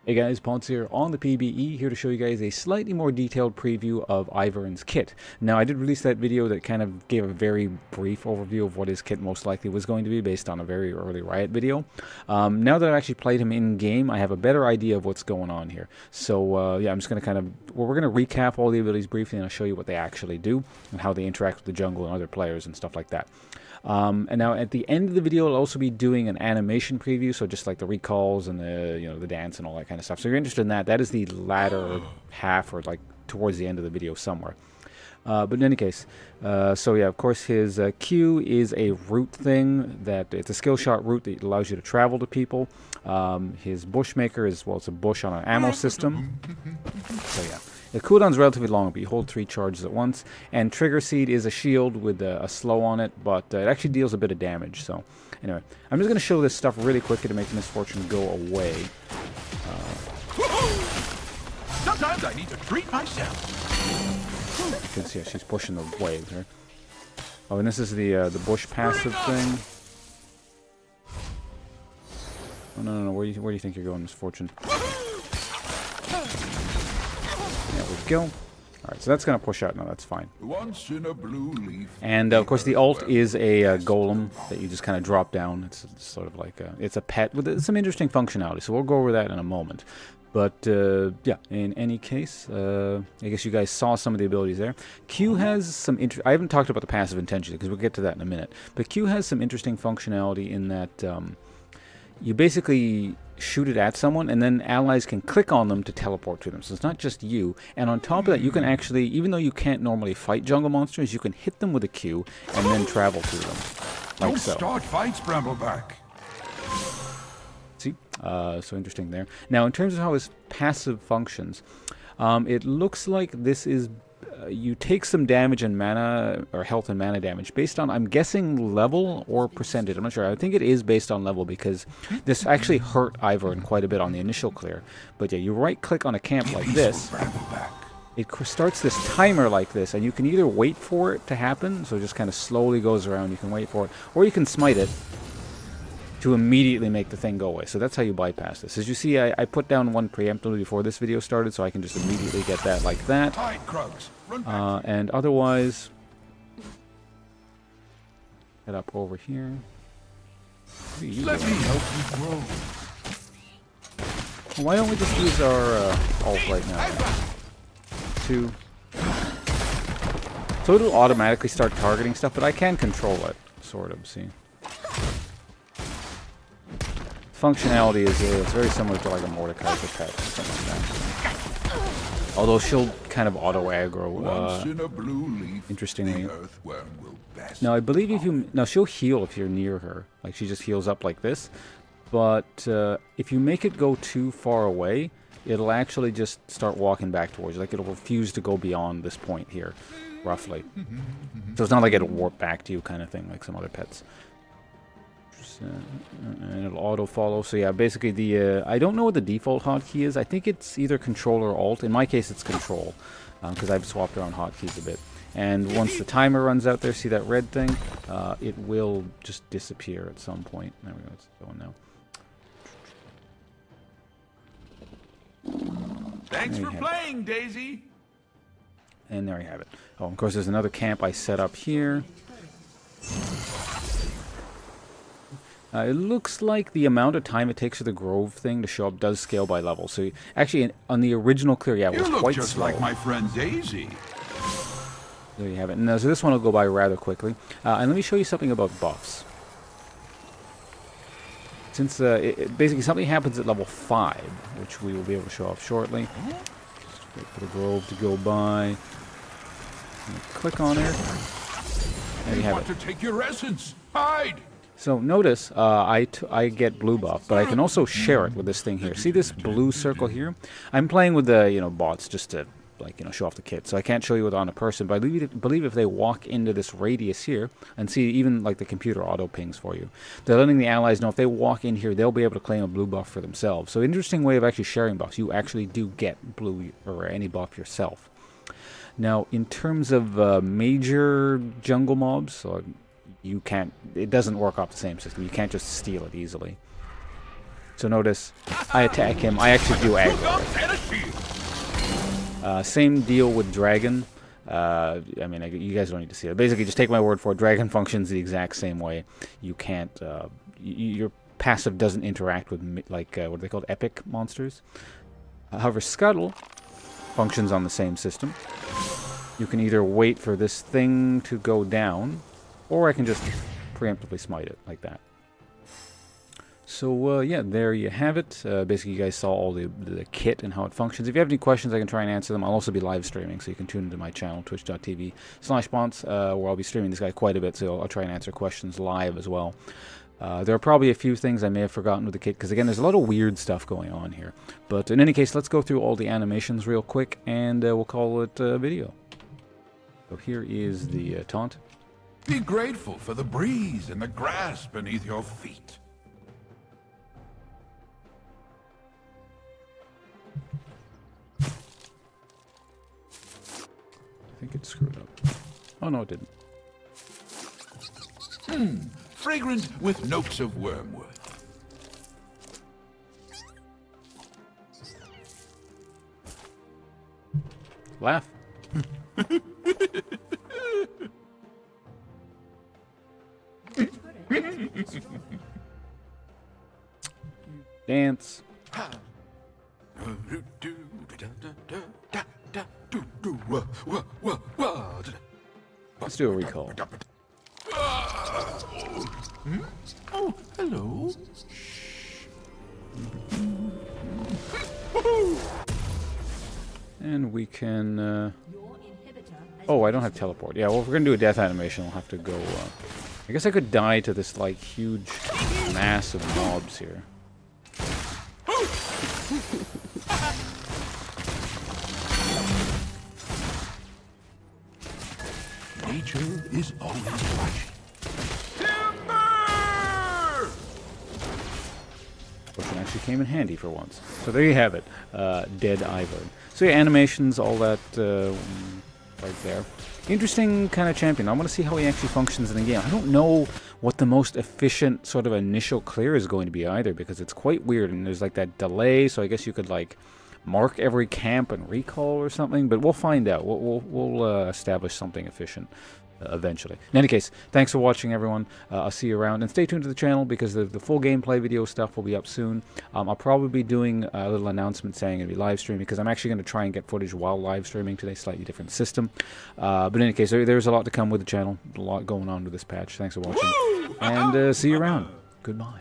Hey guys, Ponce here on the PBE, here to show you guys a slightly more detailed preview of Ivern's kit. Now, I did release that video that kind of gave a very brief overview of what his kit most likely was going to be based on a very early Riot video. Now that I've actually played him in-game, I have a better idea of what's going on here. So, yeah, I'm just going to we're going to recap all the abilities briefly, and I'll show you what they actually do and how they interact with the jungle and other players and stuff like that. And now at the end of the video, I'll also be doing an animation preview, so just like the recalls and the dance and all that kind of stuff. So if you're interested in that, that is the latter half, or like towards the end of the video somewhere. But in any case, so yeah, of course his Q is a route thing, that it's a skill shot route that allows you to travel to people. His Bushmaker is, well, it's a bush on an ammo system. So yeah. The cooldown's relatively long, but you hold 3 charges at once. And Trigger Seed is a shield with a slow on it, but it actually deals a bit of damage. So, anyway, I'm just going to show this stuff really quickly to make Misfortune go away. Sometimes I need to treat myself. You can see how she's pushing the waves here. Oh, and this is the bush passive thing. Oh, no. Where do you think you're going, Misfortune? There we go. Alright, so that's going to push out now, that's fine. Once in a blue leaf. And of course the ult is a golem that you just kind of drop down. It's sort of like it's a pet with some interesting functionality, so we'll go over that in a moment. But yeah, in any case, I guess you guys saw some of the abilities there. Q has some I haven't talked about the passive intention because we'll get to that in a minute. But Q has some interesting functionality in that you basically shoot it at someone, and then allies can click on them to teleport to them. So it's not just you. And on top of that, you can actually, even though you can't normally fight jungle monsters, you can hit them with a Q and then travel to them. Like so. Don't start fights, Brambleback. See? So interesting there. Now, in terms of how his passive functions, it looks like this is you take some damage and mana, or health and mana damage, based on, I'm guessing, level or percentage. I'm not sure. I think it is based on level, because this actually hurt Ivern quite a bit on the initial clear. But yeah, you right-click on a camp like this. It starts this timer like this, and you can either wait for it to happen, so it just kind of slowly goes around, you can wait for it, or you can smite it to immediately make the thing go away. So that's how you bypass this. As you see, I put down one preemptively before this video started, so I can just immediately get that like that. And otherwise, head up over here. Let me help you grow. Why don't we just use our ult right now? 2. So it'll automatically start targeting stuff, but I can control it, sort of, see? Functionality is it's very similar to like a Mordekaiser pet or something like that. Although she'll kind of auto aggro, interestingly. Now I believe if you she'll heal if you're near her, like she just heals up like this. But if you make it go too far away, it'll actually just start walking back towards you. Like it'll refuse to go beyond this point here, roughly. So it's not like it'll warp back to you kind of thing like some other pets. And it'll auto follow. So yeah, basically the I don't know what the default hotkey is. I think it's either control or alt. In my case, it's control, because I've swapped around hotkeys a bit. And once the timer runs out there, see that red thing? It will just disappear at some point. There we go. It's going now. Thanks for playing, Daisy. And there you have it. Oh, of course, there's another camp I set up here. It looks like the amount of time it takes for the Grove thing to show up does scale by level. So actually, on the original clear, yeah, it was quite just slow. Like my friend Daisy. There you have it. And so this one will go by rather quickly. And let me show you something about buffs. Since basically something happens at level 5, which we will be able to show off shortly. Just wait for the Grove to go by. Click on her. There you have it. To take your essence. Hide. So notice I get blue buff, but I can also share it with this thing here. See this blue circle here? I'm playing with the bots just to show off the kit, so I can't show you it on a person. But I believe if they walk into this radius here and see even like the computer auto pings for you, they're letting the allies know if they walk in here, they'll be able to claim a blue buff for themselves. So interesting way of actually sharing buffs. You actually do get blue or any buff yourself. Now in terms of major jungle mobs, so. You can't, it doesn't work off the same system. You can't just steal it easily. So, yeah, basically, if you make it go too far away, it'll actually just start walking back towards you. Like it'll refuse to go beyond this point. So, you can't, it doesn't work off the same system. You can't just steal it easily. So notice, I attack him, I actually do aggro. Same deal with Dragon. I mean, you guys don't need to see it. Basically, just take my word for it. Dragon functions the exact same way. You can't, your passive doesn't interact with, like, what are they called? Epic monsters. However, Scuttle functions on the same system. You can either wait for this thing to go down, or I can just preemptively smite it, like that. So, yeah, there you have it. Basically, you guys saw all the kit and how it functions. If you have any questions, I can try and answer them. I'll also be live streaming, so you can tune into my channel, twitch.tv/Bonts, where I'll be streaming this guy quite a bit, so I'll try and answer questions live as well. There are probably a few things I may have forgotten with the kit, because, again, there's a lot of weird stuff going on here. But in any case, let's go through all the animations real quick, and we'll call it a video. So here is the taunt. Be grateful for the breeze and the grass beneath your feet. I think it screwed up. Oh, no, it didn't. Fragrant with notes of wormwood. Laugh. Dance. Let's do a recall. Oh, hello. And we can... Oh, I don't have teleport. Yeah, well, if we're going to do a death animation, we'll have to go... I guess I could die to this, like, huge mass of mobs here. Nature is always watching. Timber! Which one actually came in handy for once. So there you have it. Dead Ivern. So yeah, animations, all that right there. Interesting kind of champion. I want to see how he actually functions in the game. I don't know what the most efficient sort of initial clear is going to be either, because it's quite weird, and there's like that delay, so I guess you could like mark every camp and recall or something, but we'll find out. We'll establish something efficient eventually. In any case, thanks for watching, everyone. I'll see you around, and stay tuned to the channel because the full gameplay video stuff will be up soon. I'll probably be doing a little announcement saying it'll be live streaming, because I'm actually going to try and get footage while live streaming today, slightly different system. But in any case, there's a lot to come with the channel, a lot going on with this patch. Thanks for watching, and see you around. Goodbye.